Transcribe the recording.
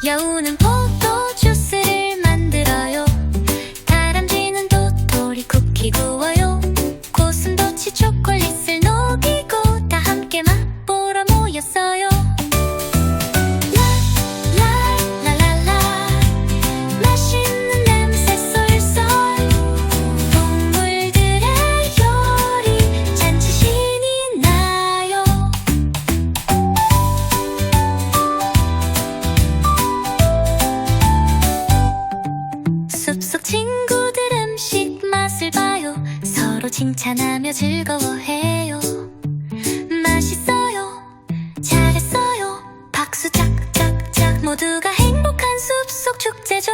여우는 포도 주스를 만들어요. 다람쥐는 도토리 쿠키 구워요. 고슴도치 초콜릿을 녹이고 다 함께 맛보러 모였어요. 맛있는 냄새 쏠쏠, 동물들의 요리 잔치 신이 나요. 숲속 친구들 음식 맛을 봐요. 서로 칭찬하며 즐거워해요. 맛있어요, 잘했어요, 박수 짝짝짝. 모두가 행복한 숲속 축제죠.